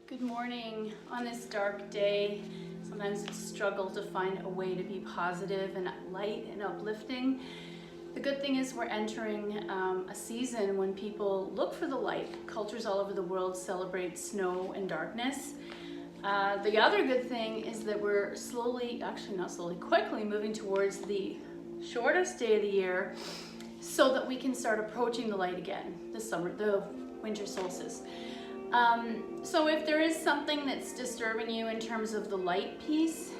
Good morning. On this dark day, sometimes it's a struggle to find a way to be positive and light and uplifting. The good thing is we're entering a season when people look for the light. Cultures all over the world celebrate snow and darkness. The other good thing is that we're quickly moving towards the shortest day of the year so that we can start approaching the light again, the winter solstice. So if there is something that's disturbing you in terms of the light piece,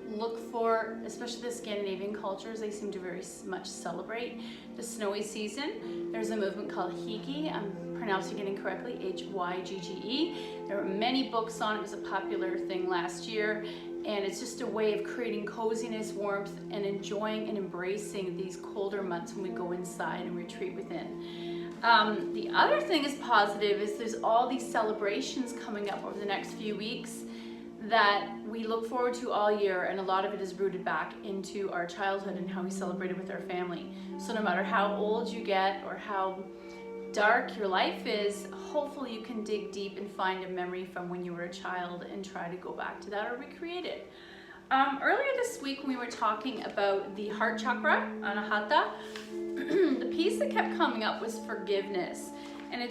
look for, especially the Scandinavian cultures, they seem to very much celebrate the snowy season. There's a movement called Hygge, I'm pronouncing it incorrectly, Hygge. There are many books on it. It was a popular thing last year, and it's just a way of creating coziness, warmth, and enjoying and embracing these colder months when we go inside and retreat within. The other thing is positive is there's all these celebrations coming up over the next few weeks that we look forward to all year, and a lot of it is rooted back into our childhood and how we celebrated with our family. So no matter how old you get or how dark your life is, hopefully you can dig deep and find a memory from when you were a child and try to go back to that or recreate it. Earlier this week when we were talking about the heart chakra, Anahata, the piece that kept coming up was forgiveness. And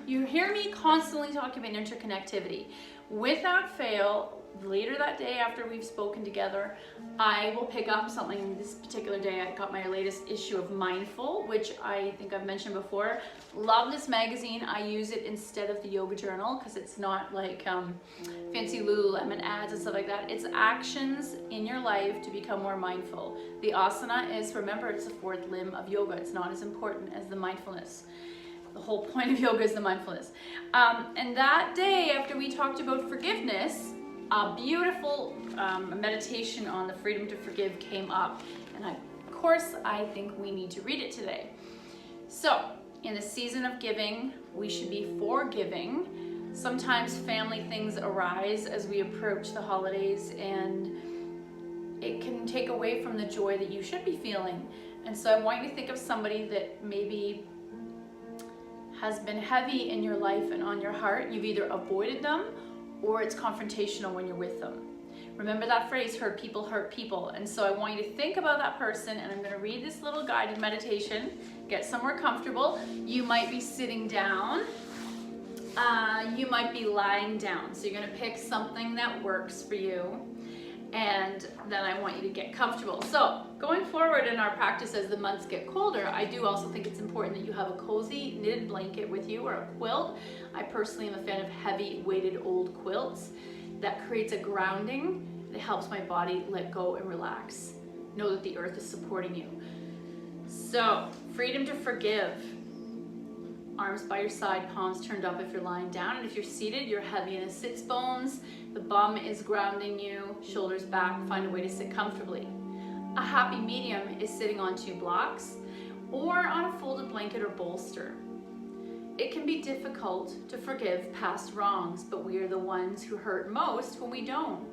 you hear me constantly talking about interconnectivity. Without fail, later that day after we've spoken together, I will pick up something. This particular day I got my latest issue of Mindful, which I think I've mentioned before. Love this magazine. I use it instead of the yoga journal because it's not like fancy Lululemon ads and stuff like that. It's actions in your life to become more mindful. The asana is, remember, it's the fourth limb of yoga. It's not as important as the mindfulness. The whole point of yoga is the mindfulness. And that day, after we talked about forgiveness, a beautiful meditation on the freedom to forgive came up. And of course, I think we need to read it today. So, in the season of giving, we should be forgiving. Sometimes family things arise as we approach the holidays, and it can take away from the joy that you should be feeling. And so I want you to think of somebody that maybe has been heavy in your life and on your heart. You've either avoided them or it's confrontational when you're with them. Remember that phrase, hurt people. And so I want you to think about that person, and I'm going to read this little guided meditation. Get somewhere comfortable. You might be sitting down. You might be lying down. So you're going to pick something that works for you. And then I want you to get comfortable. So going forward in our practice as the months get colder, I do also think it's important that you have a cozy knitted blanket with you or a quilt. I personally am a fan of heavy weighted old quilts. That creates a grounding that helps my body let go and relax. Know that the earth is supporting you. So, freedom to forgive. Arms by your side, palms turned up if you're lying down. And if you're seated, you're heavy in the sits bones. The bum is grounding you, shoulders back, find a way to sit comfortably. A happy medium is sitting on 2 blocks or on a folded blanket or bolster. It can be difficult to forgive past wrongs, but we are the ones who hurt most when we don't.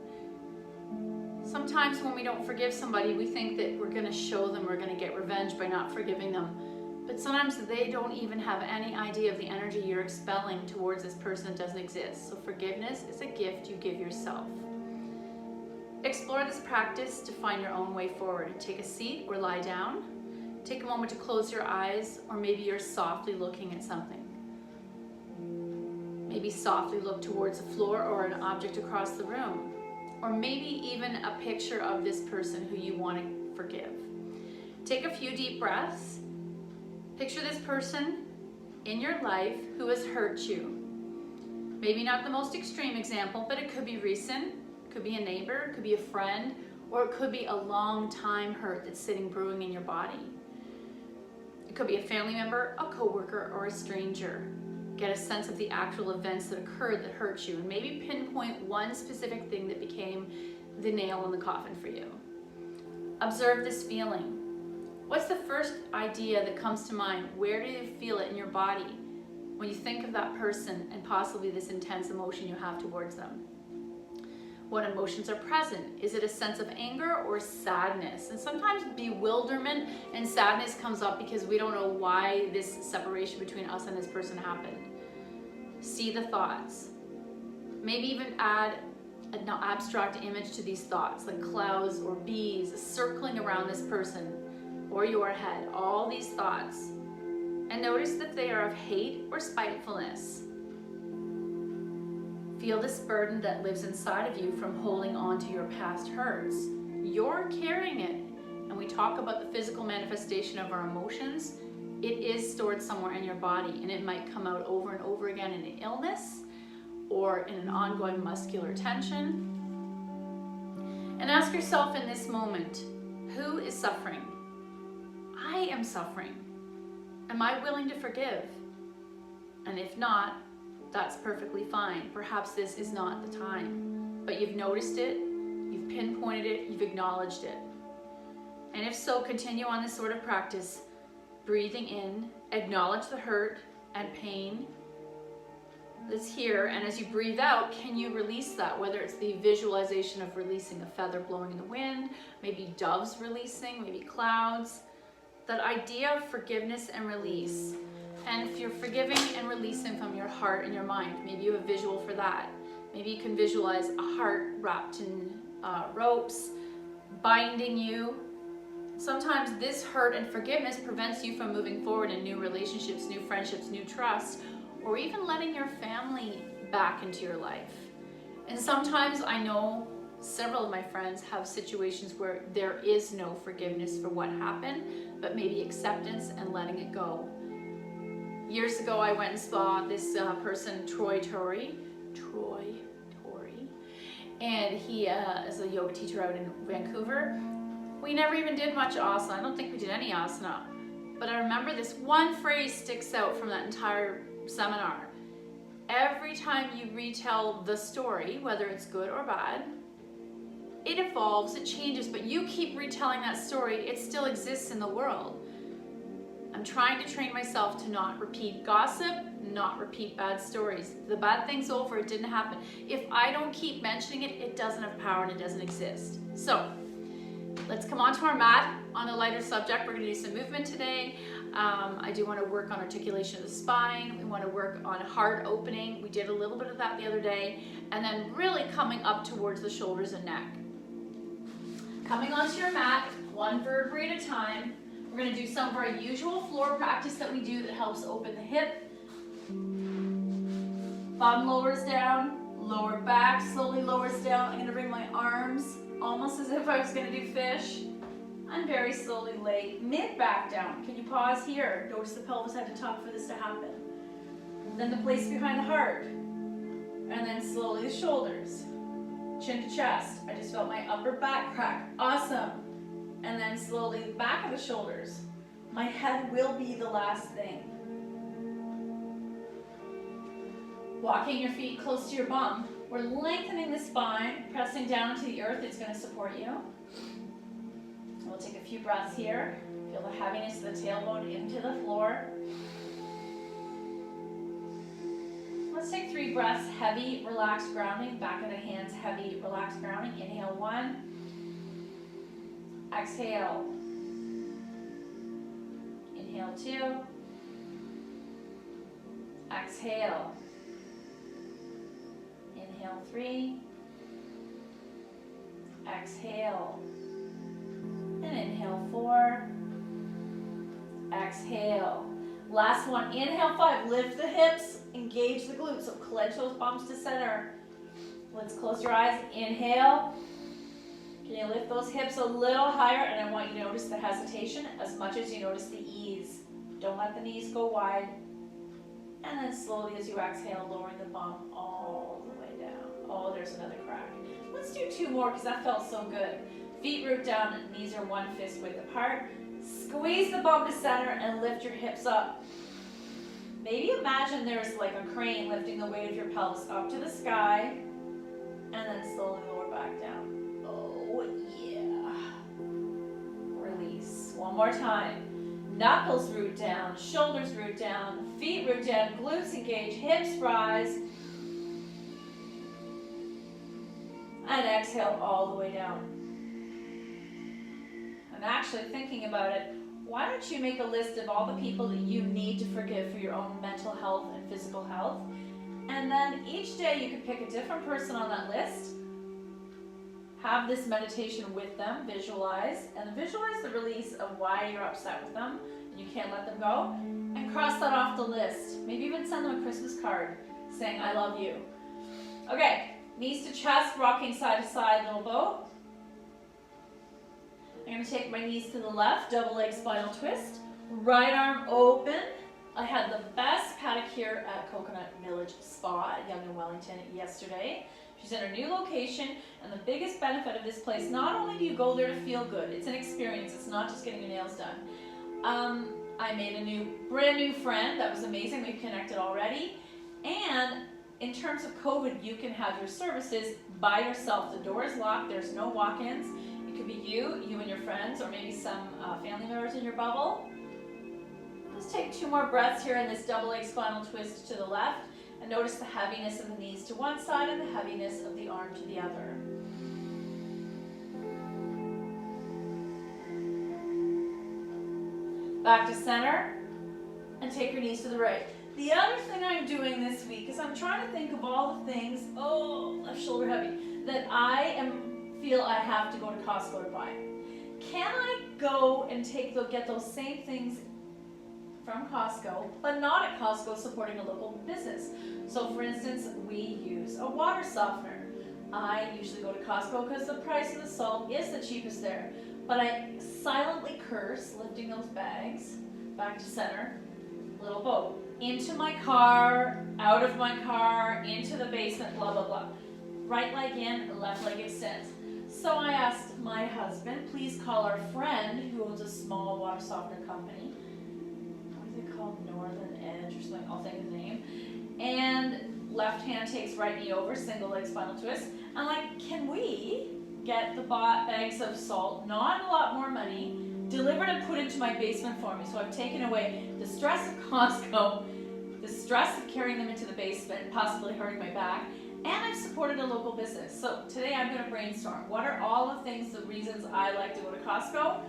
Sometimes when we don't forgive somebody, we think that we're going to show them we're going to get revenge by not forgiving them. But sometimes they don't even have any idea of the energy you're expelling towards this person that doesn't exist. So forgiveness is a gift you give yourself. Explore this practice to find your own way forward. Take a seat or lie down. Take a moment to close your eyes, or maybe you're softly looking at something. Maybe softly look towards the floor or an object across the room. Or maybe even a picture of this person who you want to forgive. Take a few deep breaths. Picture this person in your life who has hurt you. Maybe not the most extreme example, but it could be recent, it could be a neighbor, it could be a friend, or it could be a long time hurt that's sitting brewing in your body. It could be a family member, a coworker, or a stranger. Get a sense of the actual events that occurred that hurt you, and maybe pinpoint one specific thing that became the nail in the coffin for you. Observe this feeling. What's the first idea that comes to mind? Where do you feel it in your body when you think of that person and possibly this intense emotion you have towards them? What emotions are present? Is it a sense of anger or sadness? And sometimes bewilderment and sadness comes up because we don't know why this separation between us and this person happened. See the thoughts. Maybe even add an abstract image to these thoughts, like clouds or bees circling around this person or your head, all these thoughts. And notice that they are of hate or spitefulness. Feel this burden that lives inside of you from holding on to your past hurts. You're carrying it. And we talk about the physical manifestation of our emotions. It is stored somewhere in your body, and it might come out over and over again in an illness or in an ongoing muscular tension. And ask yourself in this moment, who is suffering? I am suffering. Am I willing to forgive? And if not, that's perfectly fine. Perhaps this is not the time, but you've noticed it, you've pinpointed it, you've acknowledged it. And if so, continue on this sort of practice, breathing in, acknowledge the hurt and pain that's here, and as you breathe out, can you release that? Whether it's the visualization of releasing a feather blowing in the wind, maybe doves releasing, maybe clouds. That idea of forgiveness and release. And if you're forgiving and releasing from your heart and your mind, maybe you have a visual for that. Maybe you can visualize a heart wrapped in ropes, binding you. Sometimes this hurt and forgiveness prevents you from moving forward in new relationships, new friendships, new trust, or even letting your family back into your life. And sometimes I know several of my friends have situations where there is no forgiveness for what happened, but maybe acceptance and letting it go. Years ago, I went and saw this person, Troy Torrey, and he is a yoga teacher out in Vancouver. We never even did much asana. I don't think we did any asana. But I remember this one phrase sticks out from that entire seminar. Every time you retell the story, whether it's good or bad, it evolves, it changes, but you keep retelling that story, it still exists in the world. I'm trying to train myself to not repeat gossip, not repeat bad stories. The bad thing's over, it didn't happen. If I don't keep mentioning it, it doesn't have power and it doesn't exist. So, let's come on to our mat on a lighter subject. We're gonna do some movement today. I do wanna work on articulation of the spine. We wanna work on heart opening. We did a little bit of that the other day. And then really coming up towards the shoulders and neck. Coming onto your mat, one vertebrae at a time. We're gonna do some of our usual floor practice that we do that helps open the hip. Bum lowers down, lower back slowly lowers down. I'm gonna bring my arms almost as if I was gonna do fish. And very slowly lay mid back down. Can you pause here? Notice the pelvis at the top for this to happen. Then the place behind the heart. And then slowly the shoulders. Chin to chest. I just felt my upper back crack. Awesome. And then slowly the back of the shoulders. My head will be the last thing. Walking your feet close to your bum. We're lengthening the spine, pressing down to the earth. It's going to support you. We'll take a few breaths here. Feel the heaviness of the tailbone into the floor. Let's take 3 breaths. Heavy, relaxed grounding. Back of the hands, heavy, relaxed grounding. Inhale 1. Exhale. Inhale 2. Exhale. Inhale 3. Exhale. And inhale 4. Exhale. Last one. Inhale 5. Lift the hips. Engage the glutes. So clench those bumps to center. Let's close your eyes. Inhale. Can you lift those hips a little higher? And I want you to notice the hesitation as much as you notice the ease. Don't let the knees go wide. And then slowly as you exhale, lowering the bum all the way down. Oh, there's another crack. Let's do 2 more because that felt so good. Feet root down, knees are 1 fist width apart. Squeeze the bum to center and lift your hips up. Maybe imagine there's like a crane lifting the weight of your pelvis up to the sky. And then slowly lower back down. Oh, yeah. Release. One more time. Knuckles root down, shoulders root down, feet root down, glutes engage, hips rise. And exhale all the way down. And actually thinking about it, why don't you make a list of all the people that you need to forgive for your own mental health and physical health? And then each day you could pick a different person on that list, have this meditation with them, visualize, and visualize the release of why you're upset with them and you can't let them go, and cross that off the list. Maybe even send them a Christmas card saying, I love you. Okay, knees to chest, rocking side to side, little boat. I'm going to take my knees to the left, double leg spinal twist, right arm open. I had the best pedicure at Coconut Village Spa at Yonge and Wellington yesterday. She's in her new location, and the biggest benefit of this place, not only do you go there to feel good, it's an experience, it's not just getting your nails done. I made a brand new friend, that was amazing, we've connected already. And in terms of COVID, you can have your services by yourself. The door is locked, there's no walk-ins. It could be you and your friends, or maybe some family members in your bubble. Let's take 2 more breaths here in this double leg spinal twist to the left, and notice the heaviness of the knees to one side and the heaviness of the arm to the other. Back to center, and take your knees to the right. The other thing I'm doing this week is I'm trying to think of all the things, left shoulder heavy, that I feel I have to go to Costco to buy. Can I go and get those same things from Costco, but not at Costco, supporting a local business? So for instance, we use a water softener. I usually go to Costco because the price of the salt is the cheapest there. But I silently curse lifting those bags back to center, little boat, into my car, out of my car, into the basement, blah, blah, blah. Right leg in, left leg extends. So I asked my husband, please call our friend who owns a small water softener company. What is it called? Northern Edge or something, I'll think of the name. And left hand takes right knee over, single leg spinal twist. I'm like, can we get the bags of salt, not a lot more money, delivered and put into my basement for me? So I've taken away the stress of Costco, the stress of carrying them into the basement, possibly hurting my back, and I've supported a local business. So today I'm going to brainstorm. What are all the things, the reasons I like to go to Costco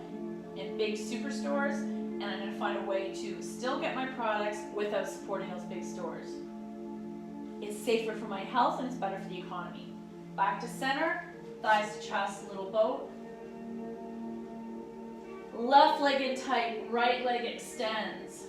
and big superstores, and I'm going to find a way to still get my products without supporting those big stores. It's safer for my health and it's better for the economy. Back to center, thighs to chest, little boat. Left leg in tight, right leg extends.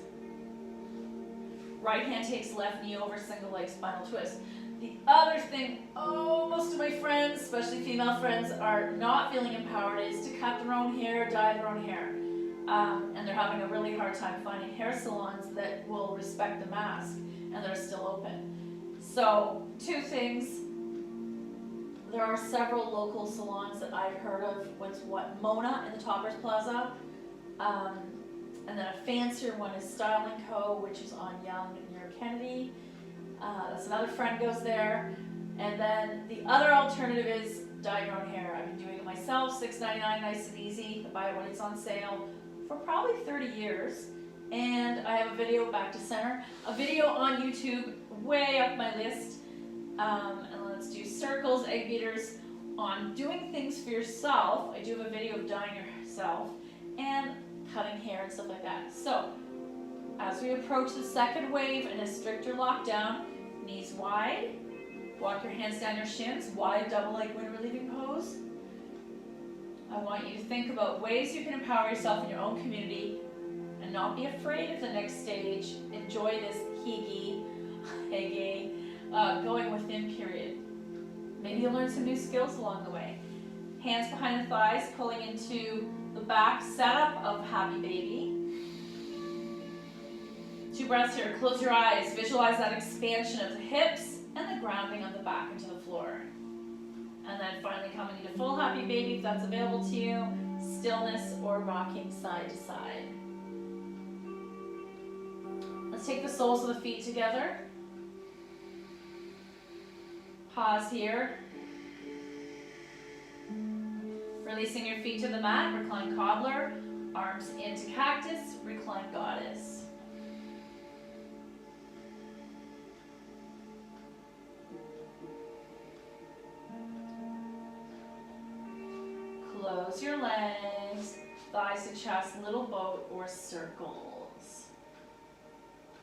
Right hand takes left knee over, single leg spinal twist. The other thing, most of my friends, especially female friends, are not feeling empowered is to cut their own hair, dye their own hair. And they're having a really hard time finding hair salons that will respect the mask and that are still open. So 2 things. There are several local salons that I've heard of. Mona in the Toppers Plaza. And then a fancier one is Style & Co., which is on Yonge near Kennedy. That's another friend goes there. And then the other alternative is dye your own hair. I've been doing it myself, $6.99, nice and easy. I buy it when it's on sale for probably 30 years. And I have a video, back to center, a video on YouTube, way up my list. And let's do circles, egg beaters, on doing things for yourself. I do have a video of dyeing yourself and cutting hair and stuff like that. So, as we approach the second wave in a stricter lockdown, knees wide, walk your hands down your shins, wide double leg wind relieving pose. I want you to think about ways you can empower yourself in your own community and not be afraid of the next stage. Enjoy this hege, going within period. Maybe you'll learn some new skills along the way. Hands behind the thighs, pulling into the back setup of happy baby. 2 breaths here. Close your eyes. Visualize that expansion of the hips and the grounding of the back into the floor. And then finally coming into full happy baby if that's available to you. Stillness or rocking side to side. Let's take the soles of the feet together. Pause here. Releasing your feet to the mat, recline cobbler, arms into cactus, recline goddess. Close your legs, thighs to chest, little boat or circles.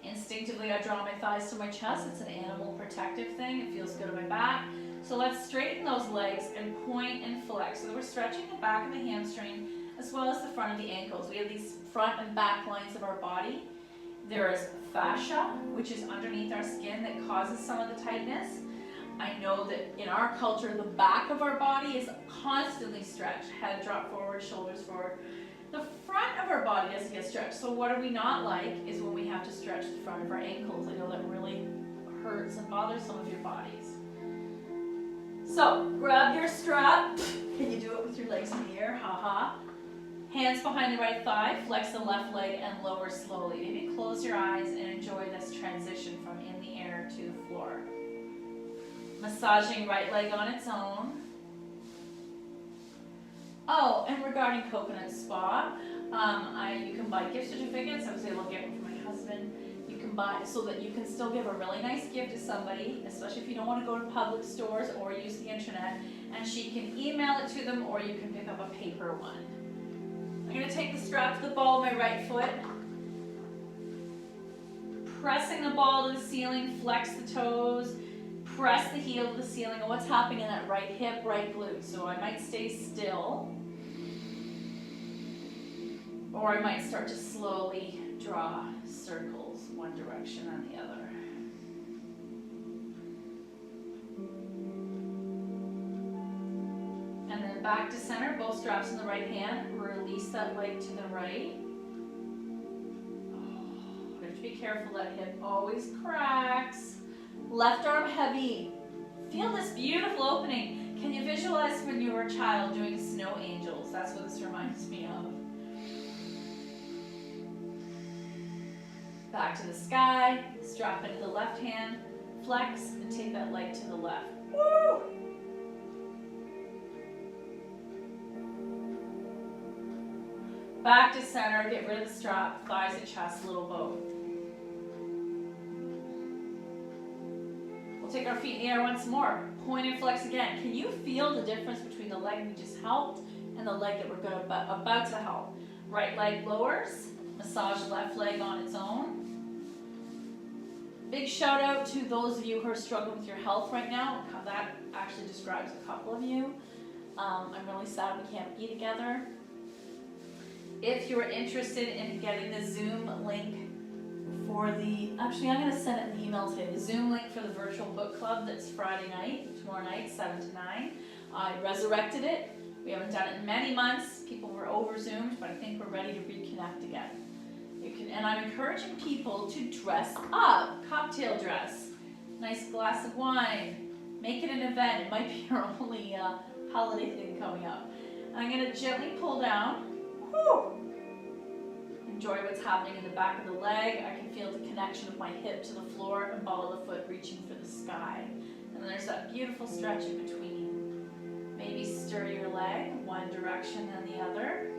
Instinctively, I draw my thighs to my chest. It's an animal protective thing. It feels good on my back. So let's straighten those legs and point and flex. So we're stretching the back of the hamstring as well as the front of the ankles. We have these front and back lines of our body. There is fascia, which is underneath our skin that causes some of the tightness. I know that in our culture, the back of our body is constantly stretched. Head drop forward, shoulders forward. The front of our body doesn't get stretched. So what do we not like is when we have to stretch the front of our ankles. I know that really hurts and bothers some of your bodies. So grab your strap. Can you do it with your legs in the air? Ha. Hands behind the right thigh, flex the left leg and lower slowly. Maybe close your eyes and enjoy this transition from in the air to the floor. Massaging right leg on its own. Oh, and regarding Coconut Spa, you can buy gift certificates. I was able to get one for my husband. You can buy so that you can still give a really nice gift to somebody, especially if you don't want to go to public stores or use the internet, and she can email it to them or you can pick up a paper one. I'm going to take the strap to the ball of my right foot, pressing the ball to the ceiling, flex the toes, press the heel to the ceiling, and what's happening in that right hip, right glute. So I might stay still, or I might start to slowly draw circles one direction and the other. And then back to center, both straps in the right hand. Release that leg to the right. Oh, you have to be careful, that hip always cracks. Left arm heavy. Feel this beautiful opening. Can you visualize when you were a child doing snow angels? That's what this reminds me of. Back to the sky, strap into the left hand, flex, and take that leg to the left. Woo! Back to center, get rid of the strap, thighs and chest, little bow. We'll take our feet in the air once more. Point and flex again. Can you feel the difference between the leg we just helped and the leg that we're about to help? Right leg lowers, massage left leg on its own. Big shout out to those of you who are struggling with your health right now. That actually describes a couple of you. I'm really sad we can't be together. If you're interested in getting the Zoom link for actually I'm going to send it in the email today, the Zoom link for the virtual book club that's Friday night, tomorrow night, 7 to 9. I resurrected it. We haven't done it in many months. People were over Zoomed, but I think we're ready to reconnect again. And I'm encouraging people to dress up, cocktail dress, nice glass of wine, make it an event. It might be your only holiday thing coming up. I'm going to gently pull down. Whew. Enjoy what's happening in the back of the leg. I can feel the connection of my hip to the floor and ball of the foot reaching for the sky. And then there's that beautiful stretch in between. Maybe stir your leg one direction and the other.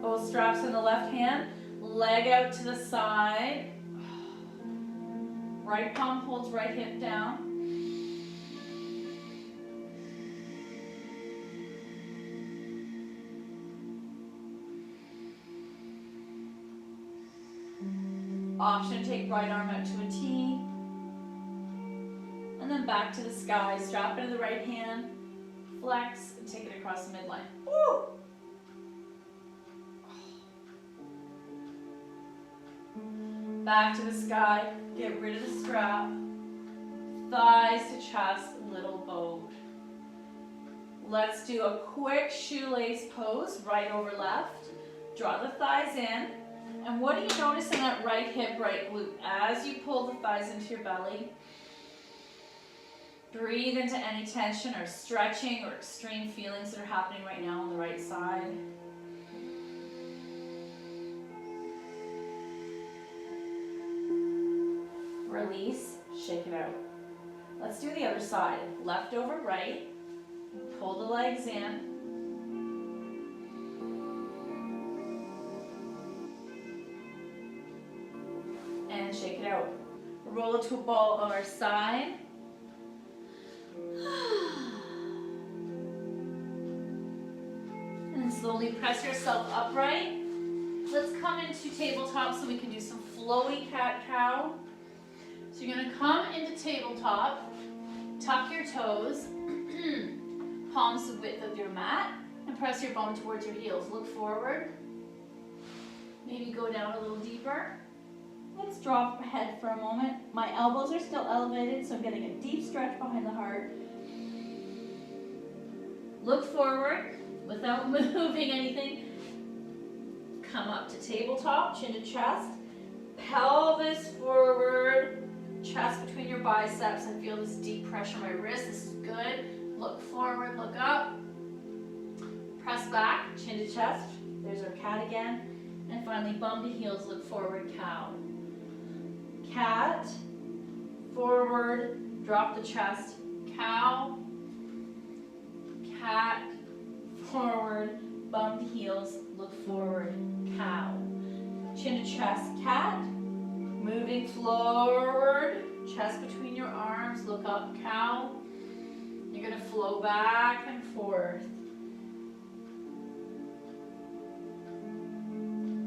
Both straps in the left hand, leg out to the side. Right palm holds right hip down. Option to take right arm out to a T. And then back to the sky. Strap into the right hand, flex, and take it across the midline. Woo! Back to the sky, get rid of the strap, thighs to chest, little bow. Let's do a quick shoelace pose, right over left. Draw the thighs in, and what do you notice in that right hip, right glute? As you pull the thighs into your belly, breathe into any tension or stretching or extreme feelings that are happening right now on the right side. Release, shake it out. Let's do the other side. Left over right. Pull the legs in. And shake it out. Roll it to a ball on our side. And slowly press yourself upright. Let's come into tabletop so we can do some flowy cat-cow. So you're gonna come into tabletop, tuck your toes, palms the width of your mat, and press your bum towards your heels. Look forward. Maybe go down a little deeper. Let's drop head for a moment. My elbows are still elevated, so I'm getting a deep stretch behind the heart. Look forward without moving anything. Come up to tabletop, chin to chest, pelvis forward, chest between your biceps. I feel this deep pressure on my wrist. This is good. Look forward, look up. Press back, chin to chest. There's our cat again. And finally, bum to heels, look forward, cow. Cat, forward, drop the chest, cow, cat, forward, bum to heels, look forward, cow. Chin to chest, cat, moving forward, chest between your arms, look up, cow. You're gonna flow back and forth.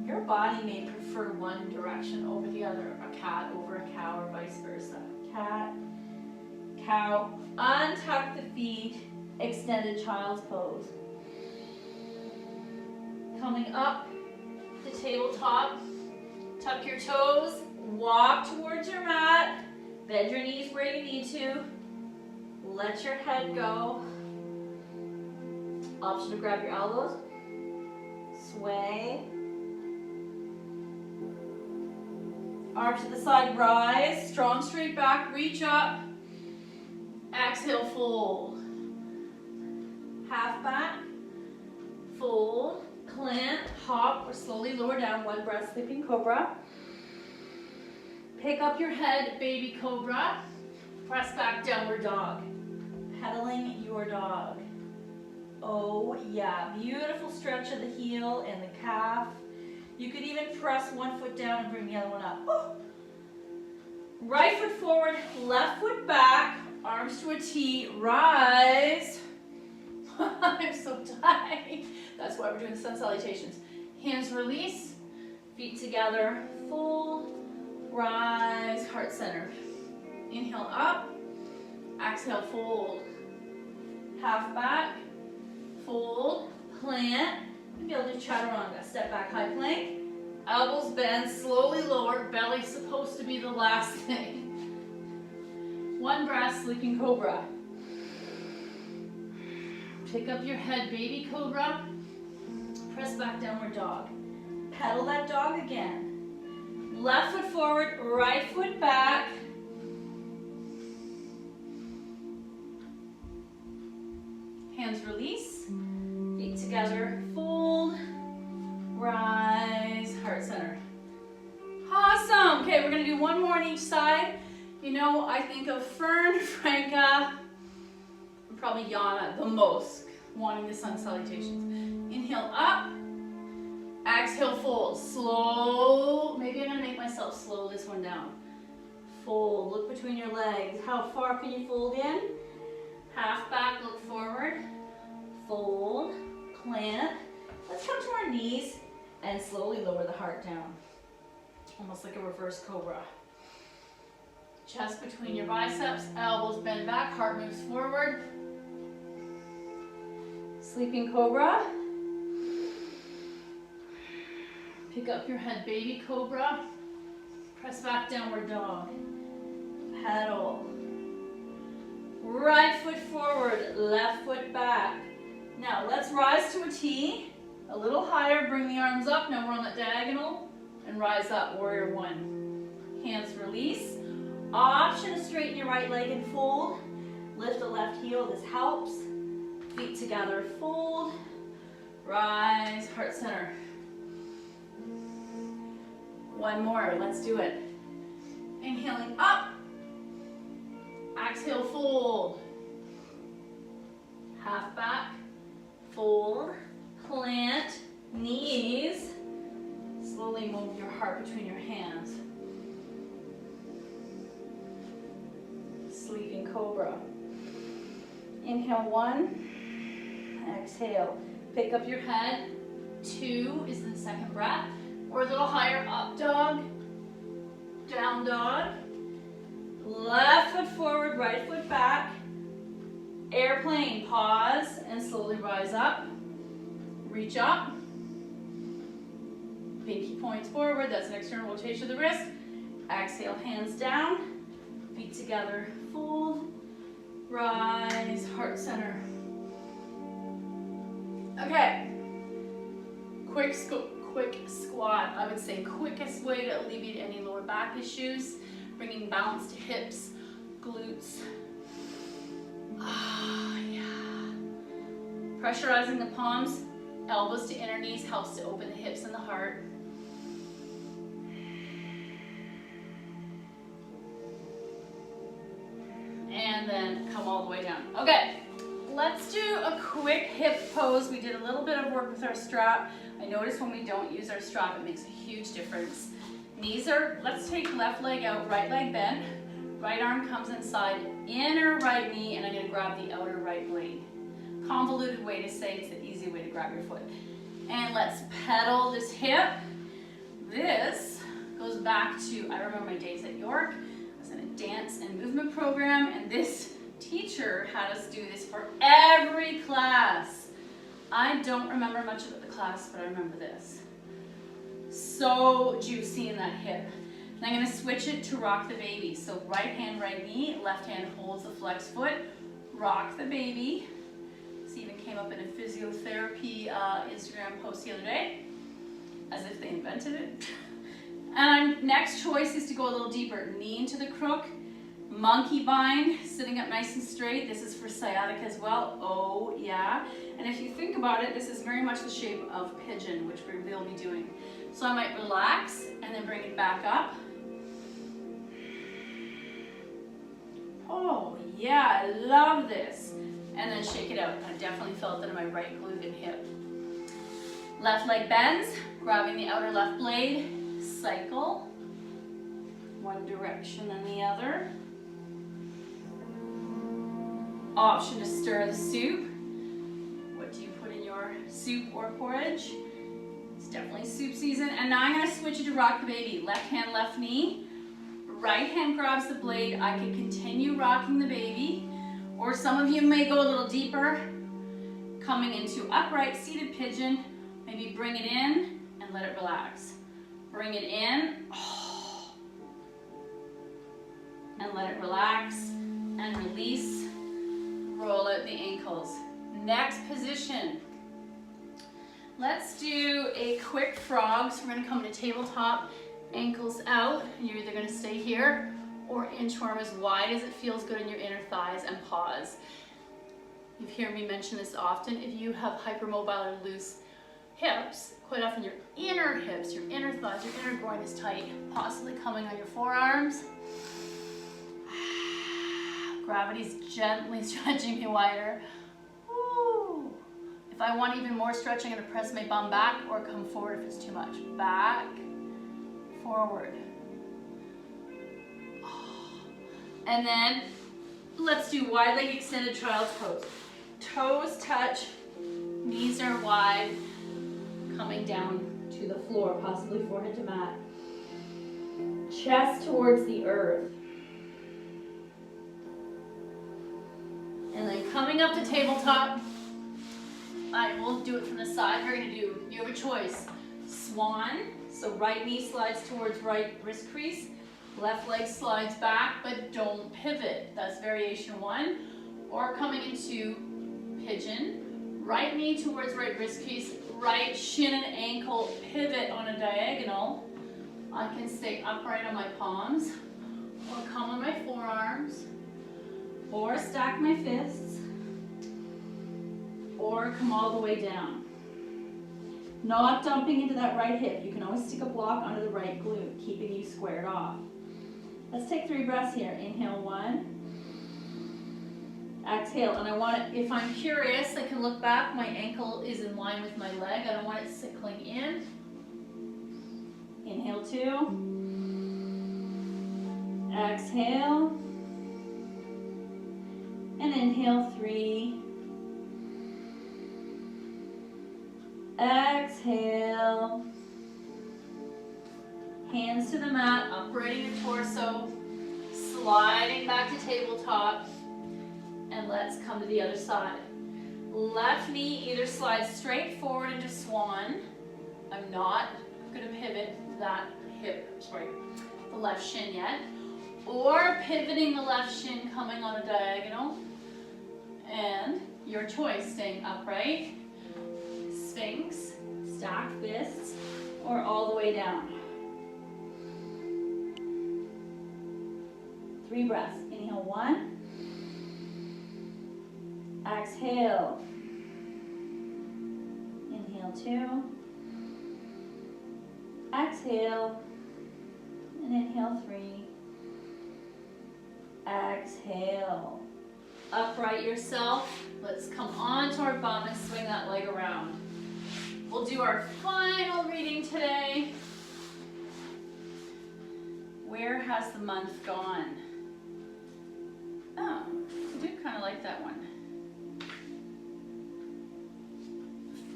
Your body may prefer one direction over the other, a cat over a cow or vice versa. Cat, cow, untuck the feet, extended child's pose. Coming up to tabletop, tuck your toes, walk towards your mat, bend your knees where you need to, let your head go. Option to grab your elbows, sway. Arm to the side, rise, strong straight back, reach up. Exhale, fold. Half back, fold, plant, hop, or slowly lower down, one breath, sleeping cobra. Pick up your head, baby cobra. Press back, downward dog. Pedaling your dog. Oh yeah, beautiful stretch of the heel and the calf. You could even press one foot down and bring the other one up. Oh. Right foot forward, left foot back, arms to a T, rise. I'm so tired. That's why we're doing sun salutations. Hands release, feet together, fold, rise, heart center. Inhale up, exhale, fold. Half back, fold, plant. Maybe I'll do chaturanga. Step back, high plank. Elbows bend, slowly lower. Belly's supposed to be the last thing. One breath, sleeping cobra. Pick up your head, baby cobra. Press back, downward dog. Pedal that dog again. Left foot forward, right foot back. Hands release. Feet together, fold, rise, heart center. Awesome. Okay, we're gonna do one more on each side. You know, I think of Fern, Franca, and probably Yana the most, wanting the sun salutations. Inhale up, exhale, fold. Slow, maybe I'm gonna make myself slow this one down. Fold, look between your legs. How far can you fold in? Half back, look forward. Fold, plant. Let's come to our knees and slowly lower the heart down. Almost like a reverse cobra. Chest between your biceps, elbows bend back, heart moves forward. Sleeping cobra. Pick up your head, baby cobra. Press back, downward dog. Pedal. Right foot forward, left foot back. Now let's rise to a T, a little higher, bring the arms up. Now we're on the diagonal and rise up, warrior one. Hands release. Option to straighten your right leg and fold. Lift the left heel, this helps. Feet together, fold. Rise, heart center. One more, let's do it. Inhaling up. Exhale, fold. Half back, fold, plant, knees. Slowly move your heart between your hands. Sleeping cobra. Inhale, one. Exhale. Pick up your head. Two is the second breath. Or a little higher, up dog, down dog. Left foot forward, right foot back. Airplane, pause and slowly rise up. Reach up. Pinky points forward, that's an external rotation of the wrist. Exhale, hands down. Feet together, fold. Rise, heart center. Okay. Quick squat. I would say quickest way to alleviate any lower back issues. Bringing balance to hips, glutes. Ah, yeah. Pressurizing the palms, elbows to inner knees helps to open the hips and the heart. And then come all the way down. Okay, let's do a quick hip pose. We did a little bit of work with our strap. I notice when we don't use our strap, it makes a huge difference. Knees are, let's take left leg out, right leg bent. Right arm comes inside, inner right knee, and I'm gonna grab the outer right blade. Convoluted way to say it's the easy way to grab your foot. And let's pedal this hip. This goes back to, I remember my days at York. I was in a dance and movement program, and this teacher had us do this for every class. I don't remember much about the class, but I remember this. So juicy in that hip. And I'm gonna switch it to rock the baby. So right hand, right knee, left hand holds the flex foot. Rock the baby. This even came up in a physiotherapy Instagram post the other day, as if they invented it. And next choice is to go a little deeper. Knee into the crook, monkey bind, sitting up nice and straight. This is for sciatica as well. Oh yeah. And if you think about it, this is very much the shape of pigeon, which we'll be doing. So I might relax and then bring it back up. Oh yeah, I love this. And then shake it out. I definitely felt that in my right glute and hip. Left leg bends, grabbing the outer left blade, cycle. One direction and the other. Option to stir the soup. What do you put in your soup or porridge? It's definitely soup season. And now I'm gonna switch it to rock the baby. Left hand, left knee. Right hand grabs the blade. I can continue rocking the baby. Or some of you may go a little deeper, coming into upright seated pigeon. Maybe bring it in and let it relax. Bring it in, and let it relax and release. Roll out the ankles. Next position. Let's do a quick frog. So we're gonna come to tabletop, ankles out. You're either gonna stay here or inchworm as wide as it feels good in your inner thighs, and pause. You've heard me mention this often. If you have hypermobile or loose hips, quite often your inner hips, your inner thighs, your inner groin is tight, possibly coming on your forearms. Gravity's gently stretching me wider. Woo. If I want even more stretch, I'm gonna press my bum back or come forward if it's too much. Back, forward. And then let's do wide leg extended child's pose. Toes touch, knees are wide, coming down to the floor, possibly forehead to mat. Chest towards the earth. And then coming up to tabletop, I will do it from the side. We're gonna do, you have a choice. Swan, so right knee slides towards right wrist crease. Left leg slides back, but don't pivot. That's variation one. Or coming into pigeon, right knee towards right wrist crease, right shin and ankle pivot on a diagonal. I can stay upright on my palms, or come on my forearms, or stack my fists, or come all the way down. Not dumping into that right hip. You can always stick a block under the right glute, keeping you squared off. Let's take 3 breaths here. Inhale 1. Exhale, and I want it, if I'm curious, I can look back. My ankle is in line with my leg. I don't want it sickling in. Inhale 2. Exhale. And inhale 3. Exhale. Hands to the mat, uprighting your torso, sliding back to tabletop, and let's come to the other side. Left knee either slides straight forward into swan. I'm not going to pivot that the left shin yet, or pivoting the left shin, coming on a diagonal, and your choice, staying upright, Sphinx, stack fists, or all the way down. 3 breaths. Inhale 1. Exhale. Inhale 2. Exhale. And inhale 3. Exhale. Upright yourself. Let's come onto our bum and swing that leg around. We'll do our final reading today. Where has the month gone? Oh, I do kind of like that one.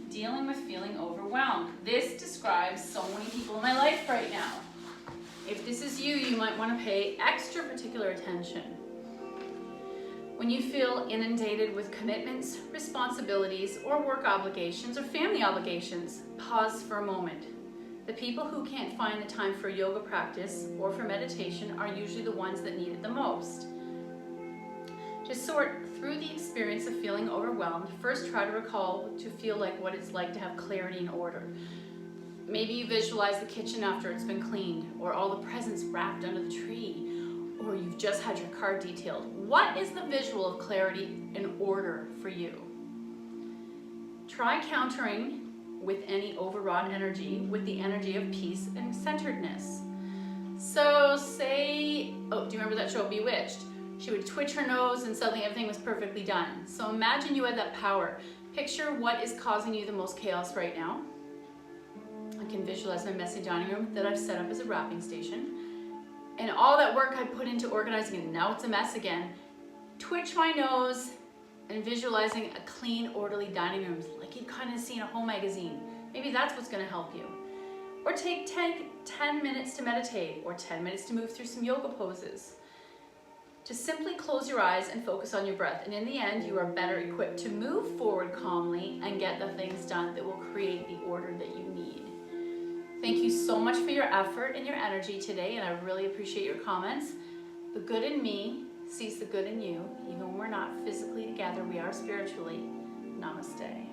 Dealing with feeling overwhelmed. This describes so many people in my life right now. If this is you, you might want to pay extra particular attention. When you feel inundated with commitments, responsibilities, or work obligations, or family obligations, pause for a moment. The people who can't find the time for yoga practice or for meditation are usually the ones that need it the most. To sort through the experience of feeling overwhelmed, first try to recall to feel like what it's like to have clarity and order. Maybe you visualize the kitchen after it's been cleaned, or all the presents wrapped under the tree, or you've just had your car detailed. What is the visual of clarity and order for you? Try countering with any overwrought energy with the energy of peace and centeredness. So say, do you remember that show Bewitched? She would twitch her nose and suddenly everything was perfectly done. So imagine you had that power. Picture what is causing you the most chaos right now. I can visualize my messy dining room that I've set up as a wrapping station. And all that work I put into organizing it, now it's a mess again. Twitch my nose and visualizing a clean, orderly dining room, like you'd kind of see in a home magazine. Maybe that's what's gonna help you. Or take 10 minutes to meditate, or 10 minutes to move through some yoga poses. Just simply close your eyes and focus on your breath. And in the end, you are better equipped to move forward calmly and get the things done that will create the order that you need. Thank you so much for your effort and your energy today, and I really appreciate your comments. The good in me sees the good in you. Even when we're not physically together, we are spiritually. Namaste.